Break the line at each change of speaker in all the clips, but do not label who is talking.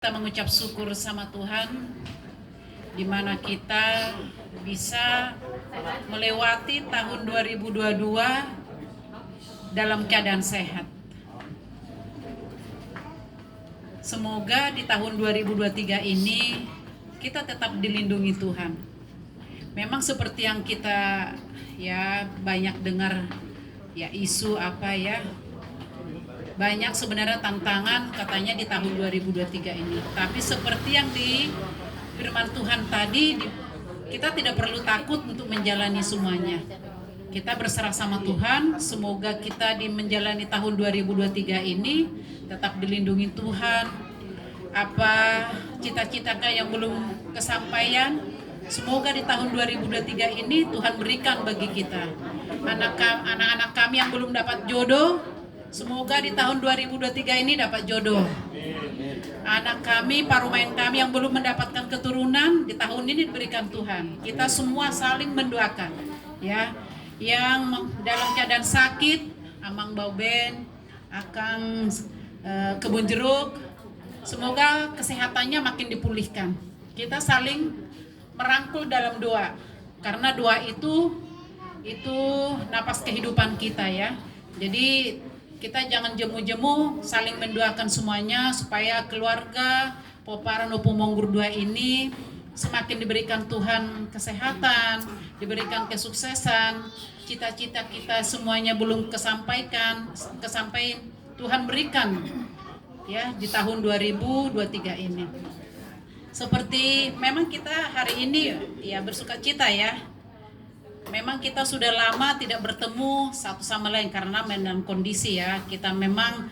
Kita mengucap syukur sama Tuhan di mana kita bisa melewati tahun 2022 dalam keadaan sehat. Semoga di tahun 2023 ini kita tetap dilindungi Tuhan. Memang seperti yang kita banyak dengar isu banyak sebenarnya tantangan katanya di tahun 2023 ini. Tapi seperti yang di firman Tuhan tadi, kita tidak perlu takut untuk menjalani semuanya. Kita berserah sama Tuhan, semoga kita di menjalani tahun 2023 ini tetap dilindungi Tuhan. Apa cita-cita yang belum kesampaian, semoga di tahun 2023 ini Tuhan berikan bagi kita. Anak-anak kami yang belum dapat jodoh, semoga di tahun 2023 ini dapat jodoh. Anak kami, parumain kami yang belum mendapatkan keturunan, di tahun ini diberikan Tuhan. Kita semua saling mendoakan, ya. Yang dalam keadaan sakit, Amang Bauben, Akang Kebun Jeruk, semoga kesehatannya makin dipulihkan. Kita saling merangkul dalam doa, karena doa itu napas kehidupan kita, ya. Jadi kita jangan jemu-jemu, saling mendoakan semuanya supaya keluarga Poparan Opu Monggur 2 ini semakin diberikan Tuhan kesehatan, diberikan kesuksesan. Cita-cita kita semuanya belum kesampaian, Tuhan berikan ya di tahun 2023 ini. Seperti memang kita hari ini bersukacita ya. Memang kita sudah lama tidak bertemu satu sama lain karena dengan kondisi ya. Kita memang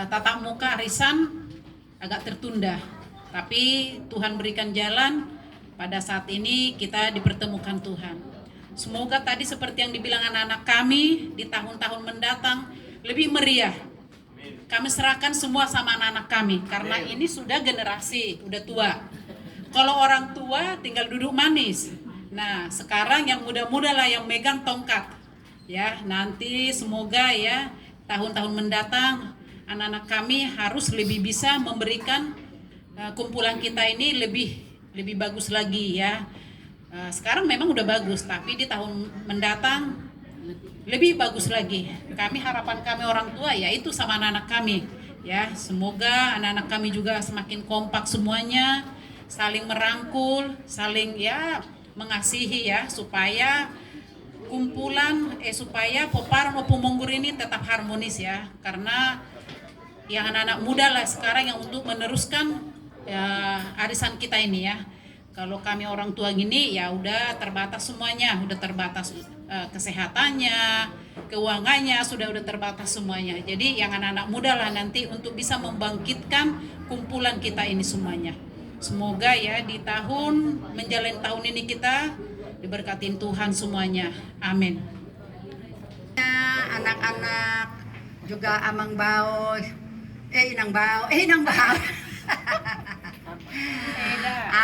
tatap muka arisan agak tertunda. Tapi Tuhan berikan jalan, pada saat ini kita dipertemukan Tuhan. Semoga tadi seperti yang dibilang anak-anak kami, di tahun-tahun mendatang lebih meriah. Kami serahkan semua sama anak-anak kami karena ini sudah generasi, udah tua. Kalau orang tua tinggal duduk manis. Nah, sekarang yang muda-muda lah yang megang tongkat. Ya, nanti semoga ya tahun-tahun mendatang anak-anak kami harus lebih bisa memberikan kumpulan kita ini lebih bagus lagi ya. Sekarang memang udah bagus, tapi di tahun mendatang lebih bagus lagi. Harapan kami orang tua yaitu sama anak-anak kami. Ya, semoga anak-anak kami juga semakin kompak semuanya, saling merangkul, saling mengasihi ya, supaya supaya Poparan Opu Monggur ini tetap harmonis ya, karena yang anak-anak muda lah sekarang yang untuk meneruskan arisan kita ini ya. Kalau kami orang tua gini ya udah terbatas semuanya, udah terbatas kesehatannya, keuangannya udah terbatas semuanya. Jadi yang anak-anak muda lah nanti untuk bisa membangkitkan kumpulan kita ini semuanya. Semoga ya di menjalani tahun ini kita diberkatin Tuhan semuanya. Amin.
Anak-anak juga Amang Bao, Inang Bao,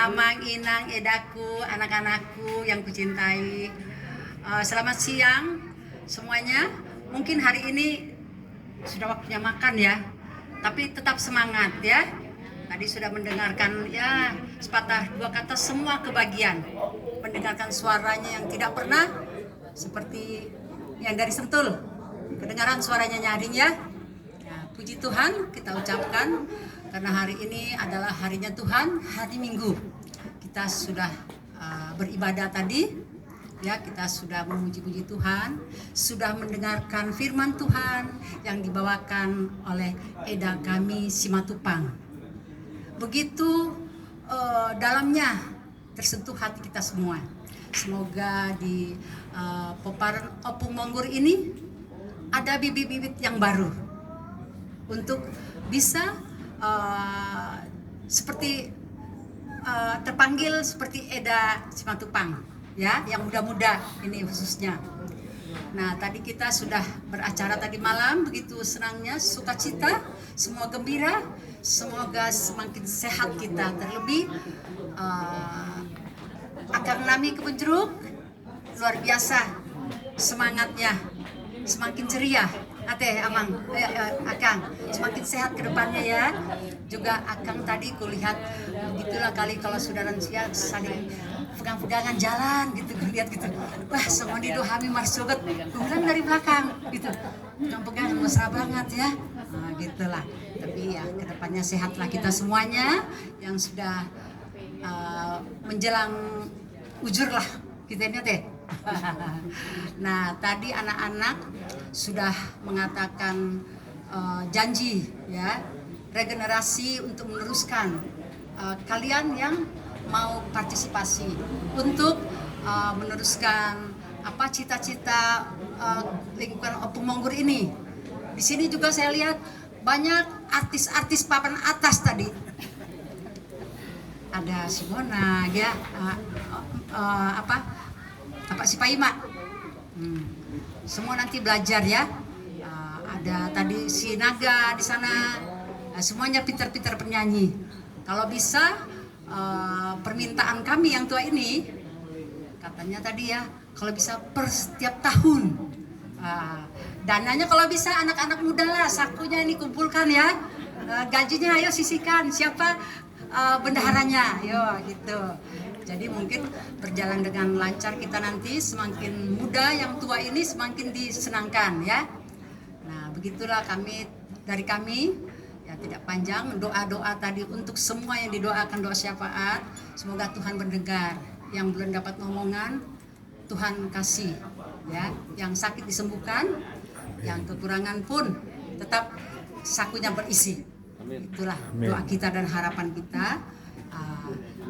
Amang, Inang, Edaku, anak-anakku yang kucintai. Selamat siang semuanya. Mungkin hari ini sudah waktunya makan ya, tapi tetap semangat ya. Tadi sudah mendengarkan sepatah dua kata semua kebagian. Mendengarkan suaranya yang tidak pernah seperti yang dari Sentul. Kedengaran suaranya nyaring ya. Puji Tuhan kita ucapkan karena hari ini adalah harinya Tuhan, hari Minggu. Kita sudah beribadah tadi. Ya, kita sudah memuji-puji Tuhan, sudah mendengarkan firman Tuhan yang dibawakan oleh Eda kami Simatupang. Begitu dalamnya tersentuh hati kita semua. Semoga di Poparan Opu Monggur ini ada bibit-bibit yang baru untuk bisa seperti terpanggil seperti Eda Simatupang ya, yang muda-muda ini khususnya. Nah, tadi kita sudah beracara tadi malam, begitu senangnya, sukacita, semua gembira, semoga semakin sehat kita. Terlebih Akang Nami Kebun Jeruk luar biasa semangatnya, semakin ceria Ate, Amang, Akang, semakin sehat ke depannya ya. Juga Akang tadi kulihat begitulah kali kalau sudah lansia saling pegang-pegangan jalan gitu, lihat gitu. Wah, semua didohami marsobat, bukan dari belakang gitu. Pegang-pegangan mesra banget ya. Nah, gitulah. Tapi ya ke depannya sehatlah kita semuanya yang sudah menjelang ujur lah kita ini teh. Nah tadi anak-anak sudah mengatakan janji ya regenerasi untuk meneruskan kalian yang mau partisipasi untuk meneruskan apa cita-cita lingkungan Opung Monggur ini. Di sini juga saya lihat banyak artis-artis papan atas tadi. Ada Simona ya apa si Paima. Semua nanti belajar ya. Ada tadi si Naga di sana. Semuanya pintar-pintar penyanyi. Kalau bisa permintaan kami yang tua ini katanya tadi ya kalau bisa per setiap tahun. Dananya kalau bisa anak-anak muda lah sakunya ini kumpulkan ya. Gajinya ayo sisihkan siapa bendaharanya, yo gitu. Jadi mungkin berjalan dengan lancar kita nanti semakin muda yang tua ini semakin disenangkan ya. Nah begitulah dari kami ya tidak panjang doa-doa tadi untuk semua yang didoakan doa syafaat. Semoga Tuhan mendengar yang belum dapat ngomongan Tuhan kasih ya. Yang sakit disembuhkan, yang kekurangan pun tetap sakunya berisi. Itulah doa kita dan harapan kita.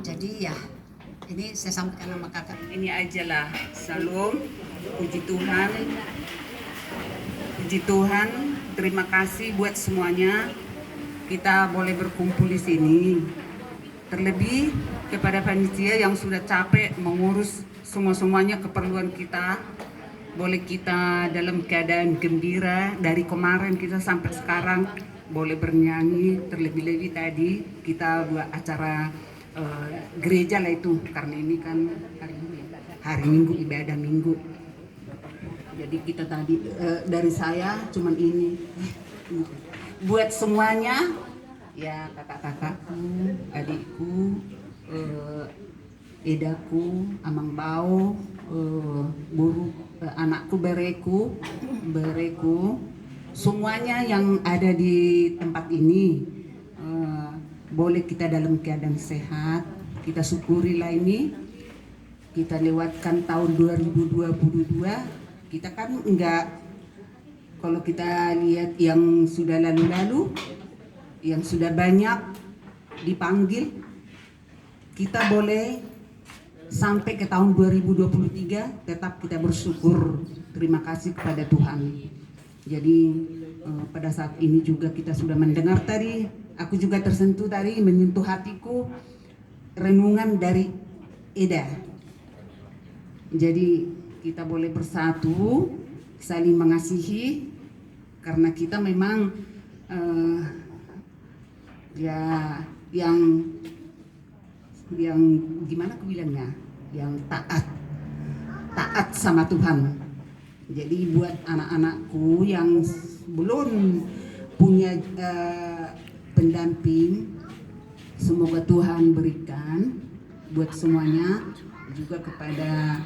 Jadi ya ini saya sampaikan sama kakak.
Ini ajalah salam, puji Tuhan, terima kasih buat semuanya. Kita boleh berkumpul di sini. Terlebih kepada panitia yang sudah capek mengurus semuanya keperluan kita. Boleh kita dalam keadaan gembira dari kemarin kita sampai sekarang. Boleh bernyanyi, terlebih-lebih tadi kita buat acara gereja lah itu karena ini kan hari Minggu ibadah Minggu. Jadi kita tadi dari saya cuman ini buat semuanya ya kakak-kakakku, adikku, edaku, amang bau, guru, anakku bereku, semuanya yang ada di tempat ini boleh kita dalam keadaan sehat. Kita syukurilah ini kita lewatkan tahun 2022. Kita kan enggak, kalau kita lihat yang sudah lalu-lalu, yang sudah banyak dipanggil, kita boleh sampai ke tahun 2023 tetap kita bersyukur, terima kasih kepada Tuhan. Jadi pada saat ini juga kita sudah mendengar tadi, aku juga tersentuh tadi, menyentuh hatiku renungan dari Eda. Jadi kita boleh bersatu, saling mengasihi, karena kita memang ya yang gimana aku bilangnya, yang taat sama Tuhan. Jadi buat anak-anakku yang belum punya pendamping, semoga Tuhan berikan buat semuanya, juga kepada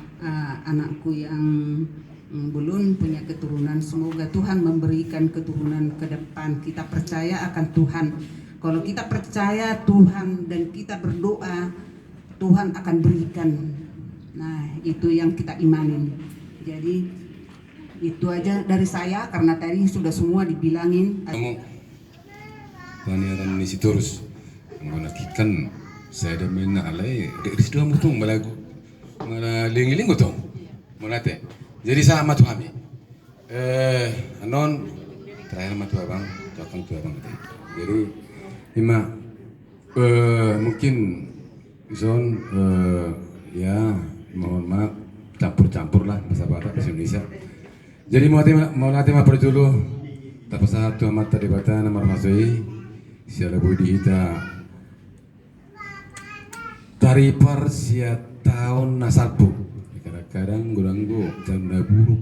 anakku yang belum punya keturunan, semoga Tuhan memberikan keturunan ke depan. Kita percaya akan Tuhan. Kalau kita percaya Tuhan dan kita berdoa, Tuhan akan berikan. Nah, itu yang kita imanin. Jadi itu aja dari saya, karena tadi sudah semua dibilangin.
Kamu paniaran misi terus mengakikan saya dah mena alai risdo mutung malagu mana lingiling gotong manate. Jadi sama tu kami anon terakhir sama tu abang cakang tu abang tadi. Jadi lima mungkin zon ya mohon maaf campur-campur lah bahasa Batak bahasa Indonesia. Jadi mau nanti mah dulu tapi satu mata debatan nomor masui siapa budi kita taripar sia tahun nasalpu kadang-kadang gulanggu jam buruk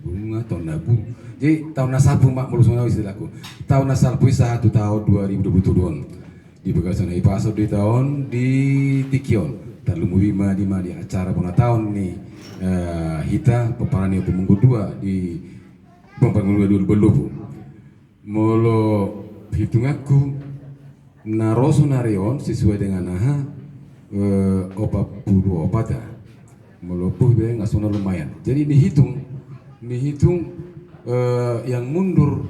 bunga tahun nabu. Jadi tahun nasabu mak mulus mengawi istilahku. Tahun nasabu 1 tahun 2022. Di Bagasan Ipaso di tahun di Tikion. Terlalu wima di acara puna tahun nih hita peparani pemunggu 2 di pembangun dulu belubu. Molo hitung aku naroso narion sesuai dengan opa puluh opat ya. Molo puh be ngasona lumayan. Jadi dihitung yang mundur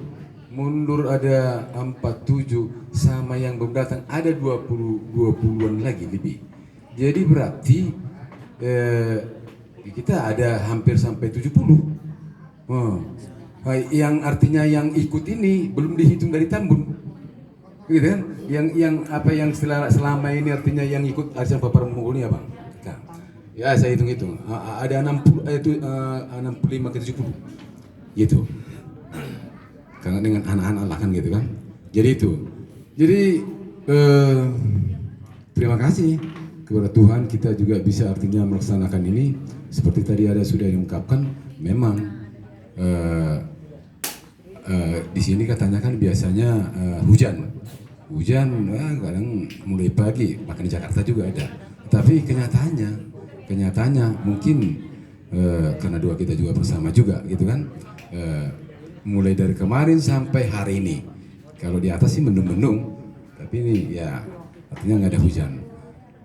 ada 47 sama yang belum datang ada 20-an lagi lebih. Jadi berarti kita ada hampir sampai 70. Yang artinya yang ikut ini belum dihitung dari Tambun, gitu kan? Yang selama ini artinya yang ikut arisan paparan Mongol ini apa? Nah, ya saya hitung ada 65 ke 70, gitu. Karena dengan anak-anak lah kan gitu kan. Jadi itu. Jadi terima kasih kepada Tuhan kita juga bisa artinya melaksanakan ini seperti tadi sudah diungkapkan memang. Di sini katanya kan biasanya hujan kadang mulai pagi, bahkan di Jakarta juga ada. Tapi kenyataannya mungkin karena doa kita juga bersama juga gitu kan, mulai dari kemarin sampai hari ini kalau di atas sih mendung-mendung, tapi ini ya artinya nggak ada hujan.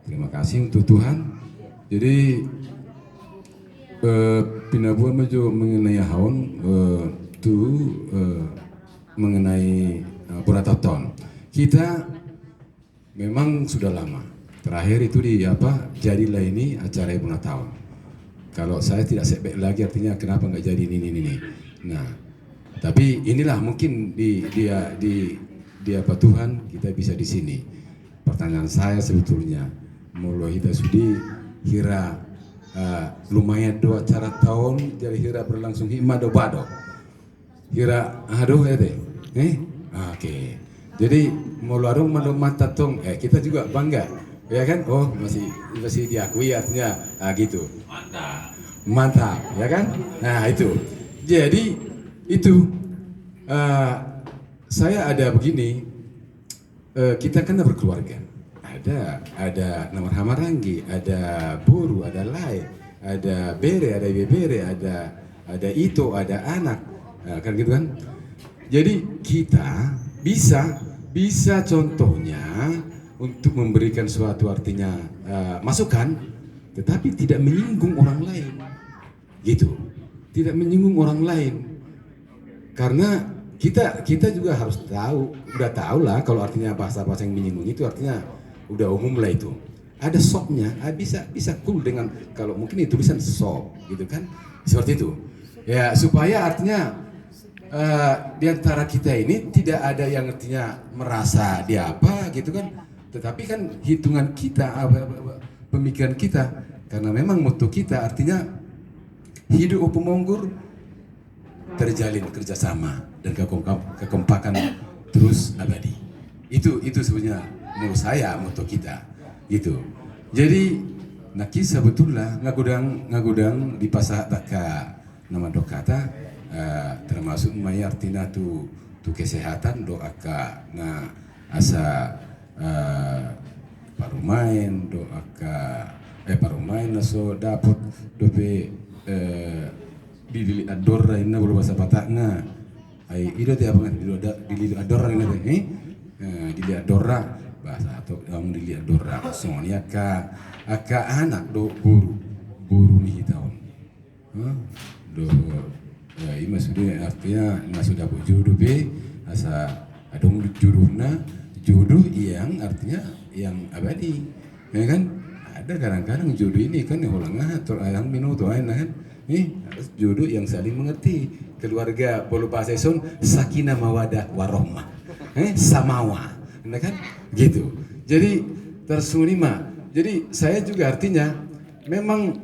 Terima kasih untuk Tuhan. Jadi pinabuan maju mengenai haon mengenai Purataton. Kita memang sudah lama. Terakhir itu jadilah ini acara Ibu tahun. Kalau saya tidak setback lagi artinya kenapa nggak jadi ini. Nah, tapi inilah mungkin di Tuhan kita bisa di sini. Pertanyaan saya sebetulnya, mulai kita sudi kira lumayan dua acara tahun jadi kira berlangsung hima do bado. Kira aduh ya deh, oke. Jadi mau larung mata tong, kita juga bangga, ya kan? Oh masih diakui artinya, gitu. Mantap, ya kan? Nah itu. Jadi itu saya ada begini, kita kan berkeluarga. Ada Namar Hamarangi, ada Buru, ada Lai, ada Bere, ada Ibe Bere, ada Ito, ada anak. Nah, kan gitu kan. Jadi kita bisa contohnya untuk memberikan suatu artinya masukan, tetapi tidak menyinggung orang lain, gitu. Tidak menyinggung orang lain, karena kita juga harus udah tahu lah kalau artinya bahasa-bahasa yang menyinggung itu artinya udah umum lah itu. Ada sopnya, bisa cool dengan kalau mungkin itu tulisan sop, gitu kan? Seperti itu. Ya supaya artinya di antara kita ini tidak ada yang artinya merasa dia apa gitu kan, tetapi kan hitungan kita, pemikiran kita, karena memang moto kita artinya hidup pemonggur terjalin kerjasama dan kekompakan terus abadi. Itu sebenarnya menurut saya moto kita gitu. Jadi nakis sebetulnya ngagudang di pasar taka nama dokata termasuk mayartina tu kesehatan doaka na asa parumain doaka parumain so dapat dope dili ador ina bulu bahasa Batakna ai ido te apa dili ador ina teh dili adora bahasa atau kamu dili adora soalnya aka anak do buru nih tahun do ima sudah artinya sudah jodoh be asa adong jodoh yang artinya yang abadi, ya kan? Ada kadang-kadang jodoh ini kan holangah atau ayang minuto kan, jodoh yang saling mengerti, keluarga polo bahasa Son sakinah mawadah warohmah, samawa, ya kan? Gitu. Jadi tersunima. Jadi saya juga artinya memang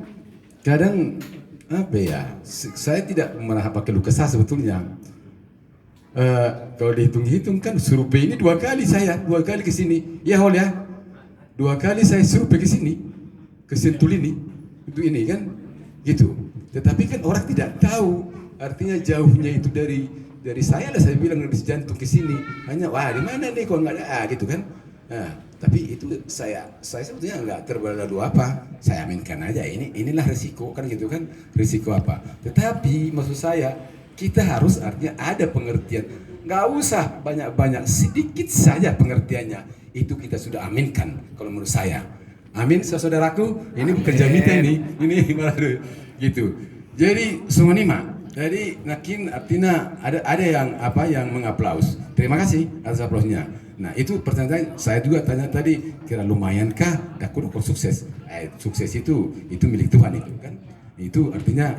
kadang apa ya, saya tidak merasa pakai luka kesah sebetulnya. Kalau dihitung-hitung kan survei ini 2 kali ke sini, ya Hol ya, 2 kali saya survei ke sini, ke Sentul ini, itu ini kan, gitu. Tetapi kan orang tidak tahu artinya jauhnya itu dari saya lah, saya bilang dari jantung ke sini hanya wah di mana nih kok nggak ada gitu kan. Nah, tapi itu saya sebetulnya nggak terlalu apa, saya aminkan aja inilah risiko kan gitu kan, risiko apa. Tetapi maksud saya kita harus artinya ada pengertian, nggak usah banyak-banyak, sedikit saja pengertiannya itu kita sudah aminkan kalau menurut saya. Amin, saudaraku, ini bukan jaminan ini malah gitu. Jadi semua nima. Jadi nakin artinya ada yang mengaplaus. Terima kasih atas aplausnya. Nah itu pertanyaan saya juga tanya tadi, kira lumayankah aku sukses? Sukses itu milik Tuhan itu kan. Itu artinya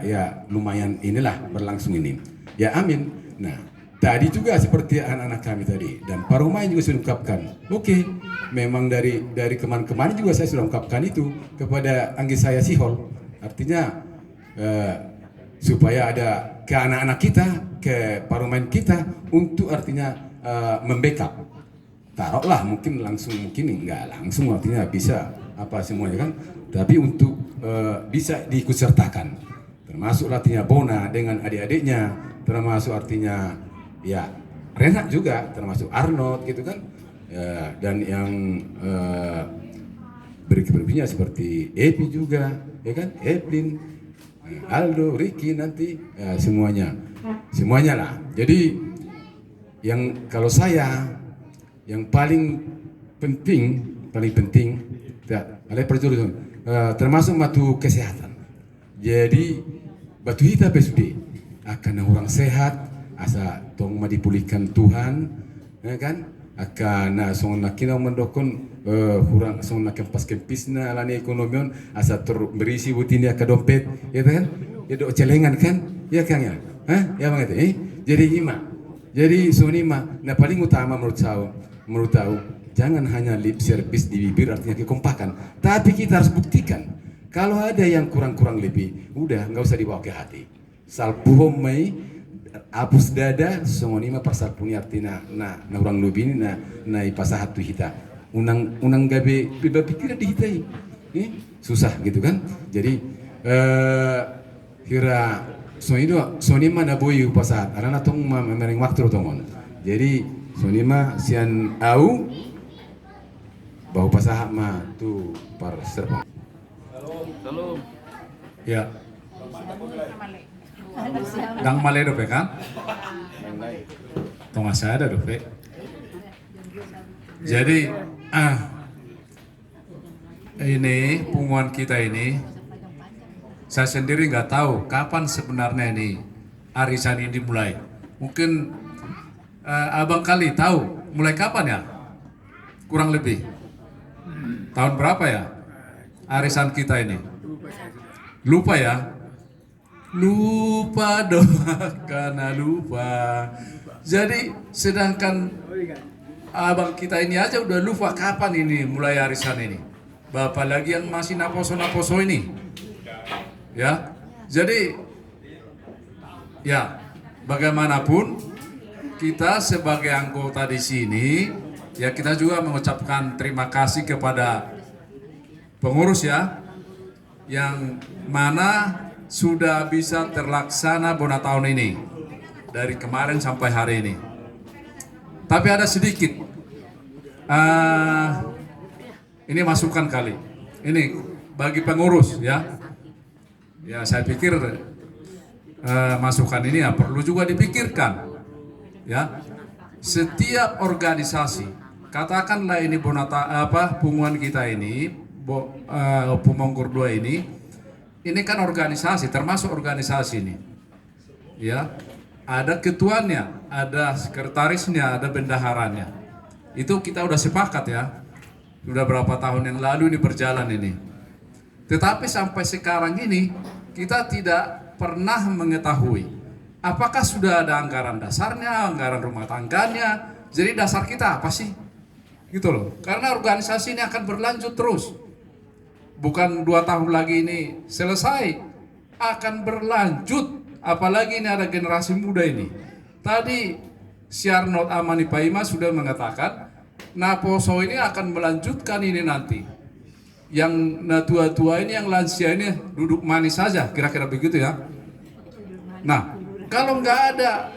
ya lumayan inilah berlangsung ini. Ya amin. Nah tadi juga seperti anak-anak kami tadi dan para pemain juga sudah ungkapkan. Oke, memang dari kemarin juga saya sudah ungkapkan itu kepada Anggi saya Sihol. Artinya supaya ada ke anak-anak kita, ke para pemain kita untuk artinya membackup. Taruhlah mungkin nggak langsung artinya bisa apa semuanya kan, tapi untuk bisa diikutsertakan. Termasuk artinya Bona dengan adik-adiknya, termasuk artinya ya Renat juga, termasuk Arnold gitu kan, dan yang berikutnya seperti Epi juga, ya kan, Evelyn, Aldo, Ricky nanti, ya, semuanya lah. Jadi yang kalau saya yang paling penting ada perjuangan termasuk batu kesehatan. Jadi batu kita PSUD akan orang sehat asa tong dipulihkan Tuhan, ya kan, akan songna kina mendokon kurang songna kempas kempisna alani ekonomion asa berisi butini ke dompet, ya kan, ya do celengan kan, ya kan ya, ya banget jadi gimana? Jadi sonima, nah paling utama menurut tahu jangan hanya lip service di bibir artinya kekompakan, tapi kita harus buktikan kalau ada yang kurang lebih, udah nggak usah dibawa ke hati. Salpuhom mai hapus dada, songonima pasal punya artinya na orang lebih ini na ipasa hatu hita, unang gabe pikir di hita susah gitu kan. Jadi kira sonima na boy upasat arana tong mereng waktu tongon. Jadi sonima sian au bau pasah ma tu par serpong.
Halo. Ya. Dang male dope kan? Tong asa ada dope. Jadi ini pengumuman kita ini saya sendiri nggak tahu kapan sebenarnya ini arisan ini dimulai. Mungkin abang kali tahu mulai kapan ya? Kurang lebih tahun berapa ya arisan kita ini? Lupa ya? Lupa dong, karena lupa. Jadi sedangkan abang kita ini aja udah lupa kapan ini mulai arisan ini. Bapak lagi yang masih naposo ini. Ya, jadi ya bagaimanapun kita sebagai anggota di sini ya kita juga mengucapkan terima kasih kepada pengurus ya yang mana sudah bisa terlaksana Bona tahun ini dari kemarin sampai hari ini. Tapi ada sedikit ini masukan kali ini bagi pengurus ya. Ya saya pikir masukan ini ya perlu juga dipikirkan ya. Setiap organisasi katakanlah ini pengumuman kita ini Pemonggur 2 ini kan organisasi, termasuk organisasi ini ya, ada ketuanya, ada sekretarisnya, ada bendaharanya. Itu kita udah sepakat ya, sudah berapa tahun yang lalu ini berjalan ini. Tetapi sampai sekarang ini kita tidak pernah mengetahui apakah sudah ada anggaran dasarnya, anggaran rumah tangganya. Jadi dasar kita apa sih? Gitu loh. Karena organisasi ini akan berlanjut terus. Bukan 2 tahun lagi ini selesai, akan berlanjut. Apalagi ini ada generasi muda ini. Tadi si Arnold Amani Paima sudah mengatakan Naposo ini akan melanjutkan ini nanti. Yang tua-tua ini, yang lansia ini duduk manis saja, kira-kira begitu ya. Nah, kalau nggak ada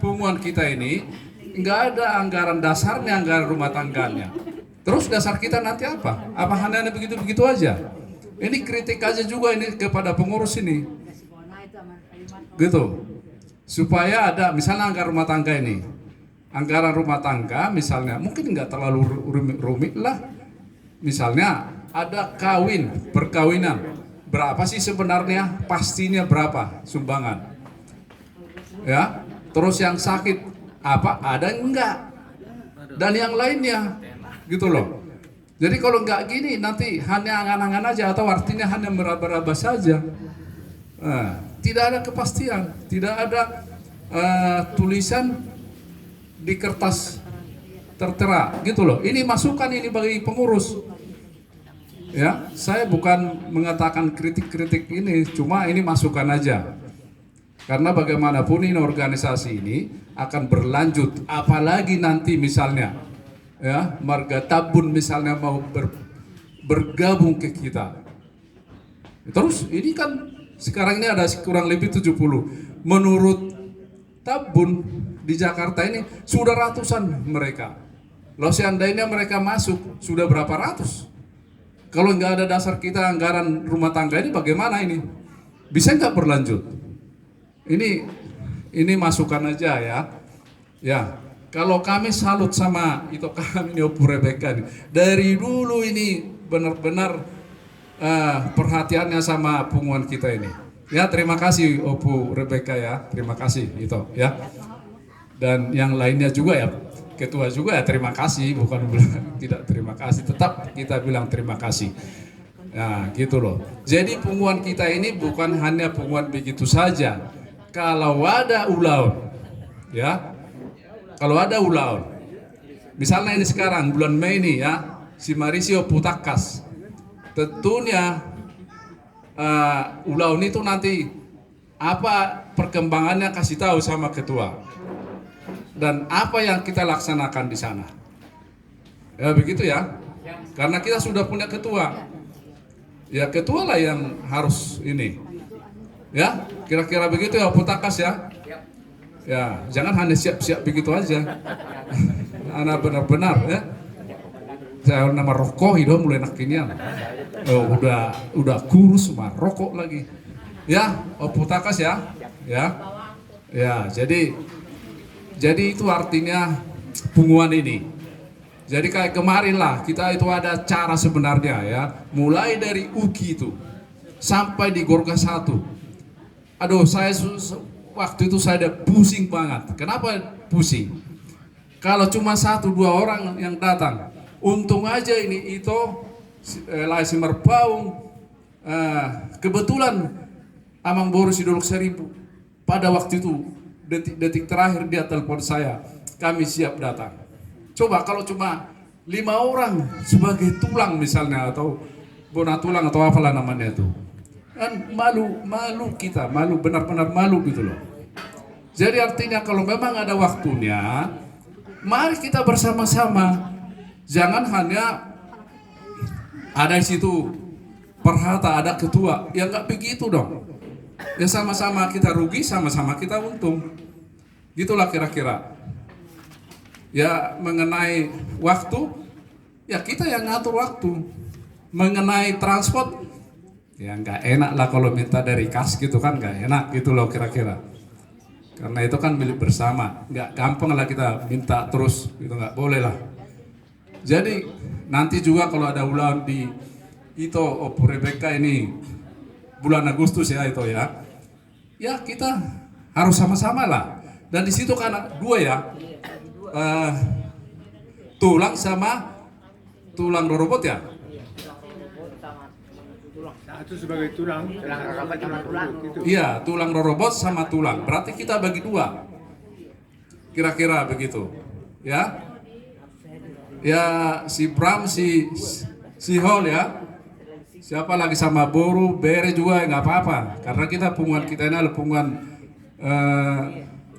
punguan kita ini, nggak ada anggaran dasarnya, anggaran rumah tangganya. Terus dasar kita nanti apa? Apa hanya begitu-begitu aja? Ini kritik aja juga ini kepada pengurus ini, gitu. Supaya ada misalnya anggaran rumah tangga ini, anggaran rumah tangga misalnya mungkin nggak terlalu rumit lah. Misalnya ada perkawinan, berapa sih sebenarnya? Pastinya berapa sumbangan? Ya, terus yang sakit apa? Ada enggak? Dan yang lainnya, gitu loh. Jadi kalau enggak gini nanti hanya angan-angan aja atau artinya hanya meraba-raba saja. Tidak ada kepastian, tidak ada tulisan di kertas tertera, gitu loh. Ini masukan ini bagi pengurus. Ya, saya bukan mengatakan kritik-kritik ini, cuma ini masukan aja. Karena bagaimanapun ini organisasi ini akan berlanjut, apalagi nanti misalnya ya Marga Tabun misalnya mau bergabung ke kita. Terus ini kan sekarang ini ada kurang lebih 70. Menurut Tabun di Jakarta ini sudah ratusan mereka. Lalu seandainya mereka masuk sudah berapa ratus? Kalau nggak ada dasar kita anggaran rumah tangga ini bagaimana ini? Bisa nggak berlanjut? Ini masukan aja ya. Ya, kalau kami salut sama itu kami ini Opu Rebecca ini. Dari dulu ini benar-benar perhatiannya sama punguan kita ini. Ya, terima kasih Opu Rebecca ya. Terima kasih itu ya. Dan yang lainnya juga ya. Ketua juga ya terima kasih, bukan bilang tidak terima kasih, tetap kita bilang terima kasih. Nah, gitu loh. Jadi punguan kita ini bukan hanya punguan begitu saja. Kalau ada ulaun, ya, kalau ada ulaun, misalnya ini sekarang bulan Mei ini ya, si Marisio Putakas, tentunya ulaun itu nanti apa perkembangannya kasih tahu sama ketua. Dan apa yang kita laksanakan di sana, ya begitu ya, karena kita sudah punya ketua, ya ketua lah yang harus ini, ya kira-kira begitu ya Putakas ya, ya jangan hanya siap-siap begitu aja, anak benar-benar ya, saya nama rokok itu mulai nakinian, udah kurus mah rokok lagi, ya Putakas ya, ya jadi itu artinya punguan ini. Jadi kayak kemarin lah kita itu ada cara sebenarnya ya. Mulai dari UKI itu sampai di Gorga 1. Aduh saya waktu itu saya ada pusing banget. Kenapa pusing? Kalau cuma 1-2 orang yang datang. Untung aja ini itu Laisi Merpaung kebetulan Amang Boru Sidolok Seribu pada waktu itu detik terakhir dia telepon saya, kami siap datang. Coba kalau cuma 5 orang sebagai tulang misalnya atau bona tulang atau apalah namanya itu, kan malu kita, malu benar-benar malu gitu loh. Jadi artinya kalau memang ada waktunya, mari kita bersama-sama, jangan hanya ada di situ perhata ada ketua, ya nggak begitu dong. Ya sama-sama kita rugi, sama-sama kita untung. Gitulah kira-kira. Ya mengenai waktu, ya kita yang ngatur waktu. Mengenai transport, ya nggak enak lah kalau minta dari kas gitu kan, nggak enak gitu loh kira-kira. Karena itu kan milik bersama, nggak gampang lah kita minta terus, gitu nggak boleh lah. Jadi nanti juga kalau ada ulang di itu Opu Rebecca ini bulan Agustus ya itu ya. Ya kita harus sama-sama lah. Dan di situ karena 2 ya, tulang sama tulang rorobot ya.
Satu sebagai tulang gitu.
Iya, tulang rorobot sama tulang. Berarti kita bagi 2. Kira-kira begitu. Ya. Ya si Bram si Hol ya. Siapa lagi sama Boru, Bere juga nggak apa-apa. Karena kita punguan kita ini adalah punguan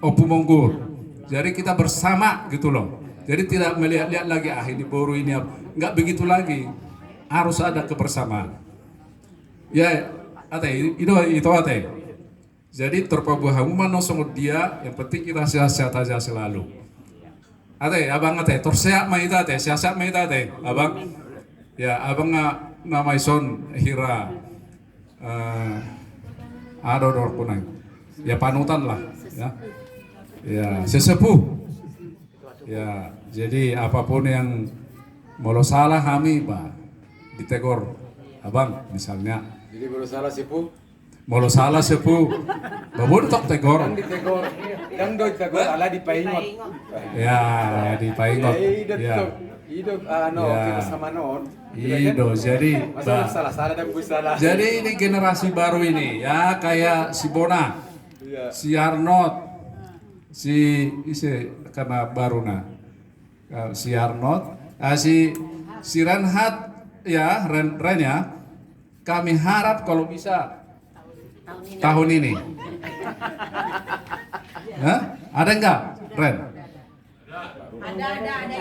Opu Monggur. Jadi kita bersama gitu loh. Jadi tidak melihat-lihat lagi ini Boru ini nggak begitu lagi. Harus ada kebersamaan. Ya, ate itu ate. Jadi terpabuh mana songot dia, yang penting kita sehat-sehat aja selalu. Ate, abang ate, tersehat mah ita ate, sehat mah ita ate, abang. Ya, abang nama ison hira, ada dor kunai. Ya panutan lah, ya. Ya sesepuh. Ya, jadi apapun yang mau salah kami, Pak, ditegor, abang misalnya.
Jadi kalau salah sepuh,
Mau salah sepuh, babon tok tegor.
ditegor, kan doi tegor ala dipaingot.
Ya, dipaingot. Ya,
Hidup
Ya.
kita sama non.
Ido. Jadi,
Masa salah dan salah.
jadi ini generasi baru ini, ya kayak si Bona,
Iya.
si Arnold, si karena baru si Arnold, si Renhat, ya Ren ya. Kami harap kalau bisa tahun ini. Hah? Ada enggak, Ren?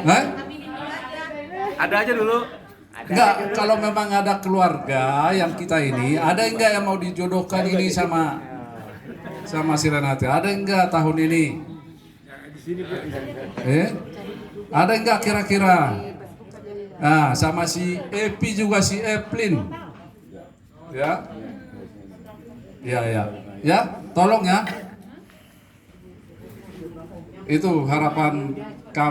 Hah?
Ada aja dulu.
Enggak, kalau memang ada keluarga yang kita ini, ada enggak yang mau dijodohkan ini sama si Renate? Ada enggak tahun ini? Ada enggak kira-kira? Nah, sama si Epi juga, si Eplin. Ya. Ya, tolong ya. Itu harapan